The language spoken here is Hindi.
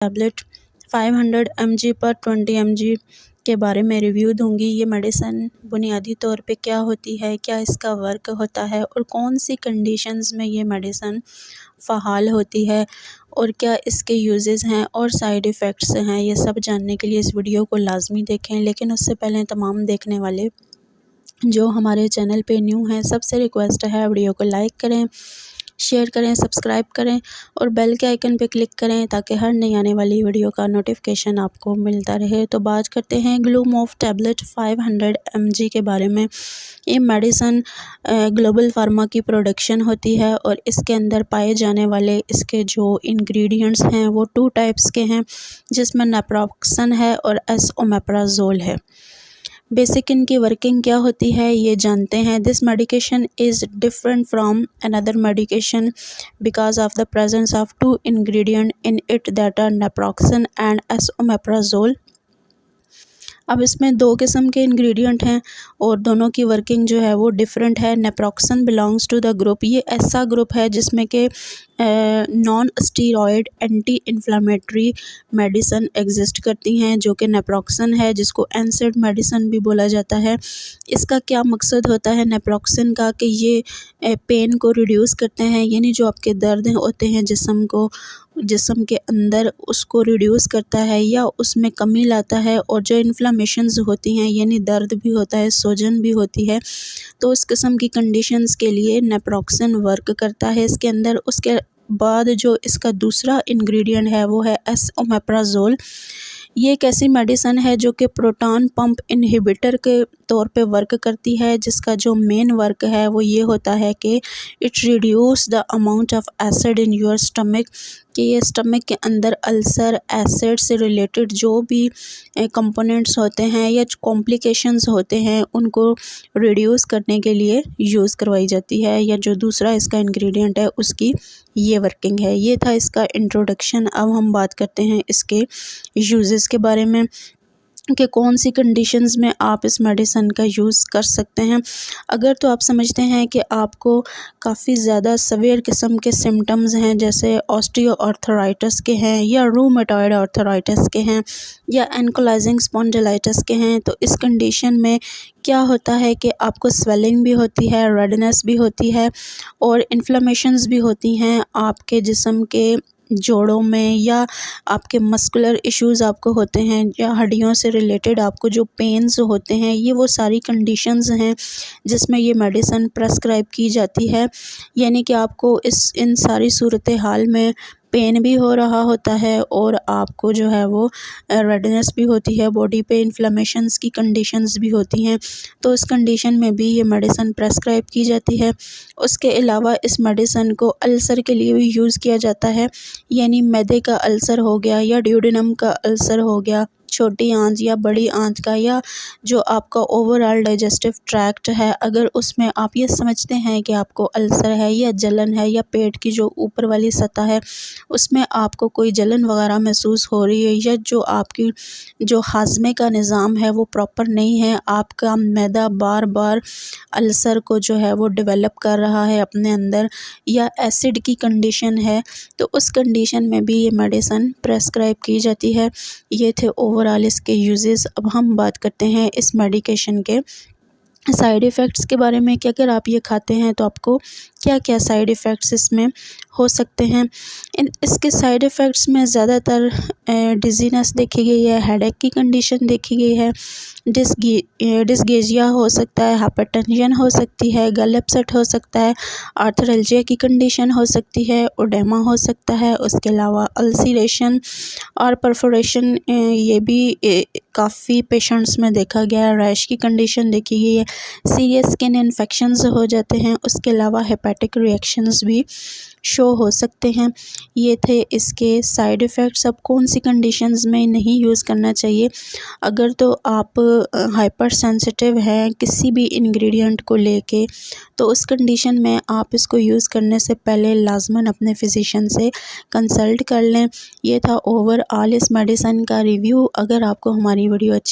टैबलेट 500 mg पर 20 mg के बारे में रिव्यू दूंगी। ये मेडिसिन बुनियादी तौर पे क्या होती है, क्या इसका वर्क होता है और कौन सी कंडीशंस में ये मेडिसिन फ़ाल होती है और क्या इसके यूजेस हैं और साइड इफ़ेक्ट्स हैं, ये सब जानने के लिए इस वीडियो को लाजमी देखें। लेकिन उससे पहले तमाम देखने वाले जो हमारे चैनल पे न्यू हैं, सबसे रिक्वेस्ट है वीडियो को लाइक करें, शेयर करें, सब्सक्राइब करें और बेल के आइकन पे क्लिक करें ताकि हर नई आने वाली वीडियो का नोटिफिकेशन आपको मिलता रहे। तो बात करते हैं ग्लूमोव टैबलेट 500 mg के बारे में। ये मेडिसिन ग्लोबल फार्मा की प्रोडक्शन होती है और इसके अंदर पाए जाने वाले इसके जो इंग्रेडिएंट्स हैं वो 2 टाइप्स के हैं, जिसमें नेप्रोक्सन है और एसओमेप्राजोल है। बेसिक इनकी वर्किंग क्या होती है ये जानते हैं। This medication is different from another medication because of the presence of 2 ingredient in it that are naproxen and esomeprazole. अब इसमें 2 किस्म के इंग्रेडिएंट हैं और दोनों की वर्किंग जो है वो डिफरेंट है। Naproxen belongs to the group, ये ऐसा ग्रुप है जिसमें कि non steroid anti inflammatory medicine exist करती हैं, जो कि नेप्रोक्सन है, जिसको एनसेड मेडिसिन भी बोला जाता है। इसका क्या मकसद होता है नेप्रोक्सन का कि ये पेन को रिड्यूस करते हैं, यानी जो आपके दर्द होते हैं जिस्म के अंदर उसको रिड्यूस करता है या उसमें कमी लाता है। और जो इन्फ्लामेशंस होती हैं यानी दर्द भी होता है, सूजन भी होती है, तो उस किस्म की कंडीशंस के लिए नेप्रोक्सन वर्क करता है इसके अंदर। उसके बाद जो इसका दूसरा इंग्रेडिएंट है वो है एसओमेप्राजोल। ये एक ऐसी मेडिसिन है जो कि प्रोटॉन पंप इनहिबिटर के तौर पे वर्क करती है, जिसका जो मेन वर्क है वो ये होता है कि it reduce the amount of acid in your stomach, कि ये स्टमक के अंदर अल्सर, एसिड से रिलेटेड जो भी कंपोनेंट्स होते हैं या कॉम्प्लिकेशंस होते हैं उनको रिड्यूस करने के लिए यूज़ करवाई जाती है, या जो दूसरा इसका इंग्रेडिएंट है उसकी ये वर्किंग है। ये था इसका इंट्रोडक्शन। अब हम बात करते हैं इसके यूजेस के बारे में कि कौन सी कंडीशंस में आप इस मेडिसिन का यूज़ कर सकते हैं। अगर तो आप समझते हैं कि आपको काफ़ी ज़्यादा सवेयर किस्म के सिम्टम्स हैं, जैसे ऑस्टियोआर्थराइटिस के हैं या रूमेटॉइड आर्थराइटिस के हैं या एंकोलाइजिंग स्पॉन्डिलाइटिस के हैं, तो इस कंडीशन में क्या होता है कि आपको स्वेलिंग भी होती है, रेडनेस भी होती है और इन्फ्लेमेशंस भी होती हैं आपके जिस्म के जोड़ों में, या आपके मस्कुलर इश्यूज़ आपको होते हैं या हड्डियों से रिलेटेड आपको जो पेन्स होते हैं, ये वो सारी कंडीशंस हैं जिसमें ये मेडिसिन प्रेस्क्राइब की जाती है। यानी कि आपको इन सारी सूरत हाल में पेन भी हो रहा होता है और आपको जो है वो रेडनेस भी होती है, बॉडी पे इन्फ्लेमेशंस की कंडीशंस भी होती हैं, तो इस कंडीशन में भी ये मेडिसिन प्रेस्क्राइब की जाती है। उसके अलावा इस मेडिसिन को अल्सर के लिए भी यूज़ किया जाता है, यानी मैदे का अल्सर हो गया या ड्यूडेनम का अल्सर हो गया, छोटी आंत या बड़ी आंत का, या जो आपका ओवरऑल डाइजेस्टिव ट्रैक्ट है, अगर उसमें आप ये समझते हैं कि आपको अल्सर है या जलन है या पेट की जो ऊपर वाली सतह है उसमें आपको कोई जलन वगैरह महसूस हो रही है, या जो आपकी जो हाजमे का निज़ाम है वो प्रॉपर नहीं है, आपका मैदा बार बार अल्सर को जो है वो डेवलप कर रहा है अपने अंदर, या एसिड की कंडीशन है, तो उस कंडीशन में भी ये मेडिसिन प्रेस्क्राइब की जाती है। ये थे ओवरऑल इसके यूजेस। अब हम बात करते हैं इस मेडिकेशन के साइड इफ़ेक्ट्स के बारे में कि अगर आप ये खाते हैं तो आपको क्या क्या साइड इफ़ेक्ट्स इसमें हो सकते हैं। इसके साइड इफ़ेक्ट्स में ज़्यादातर डिज़ीनेस देखी गई है, हेडेक की कंडीशन देखी गई है, डिस्गेजिया हो सकता है, हाइपरटेंशन हो सकती है, गल अपसेट हो सकता है, आर्थराल्जिया की कंडीशन हो सकती है, ओडेमा हो सकता है। उसके अलावा अल्सरेशन और परफोरेशन ये भी काफ़ी पेशेंट्स में देखा गया है, रैश की कंडीशन देखी गई है, सीरियस स्किन इन्फेक्शंस हो जाते हैं। उसके अलावा हेपेटिक रिएक्शंस भी शो हो सकते हैं। ये थे इसके साइड इफ़ेक्ट्स। अब कौन सी कंडीशंस में नहीं यूज़ करना चाहिए। अगर तो आप हाइपर सेंसिटिव हैं किसी भी इंग्रेडिएंट को लेके, तो उस कंडीशन में आप इसको यूज़ करने से पहले लाजमन अपने फिजिशियन से कंसल्ट कर लें। ये था ओवरऑल इस मेडिसिन का रिव्यू। अगर आपको हमारी वीडियो अच्छी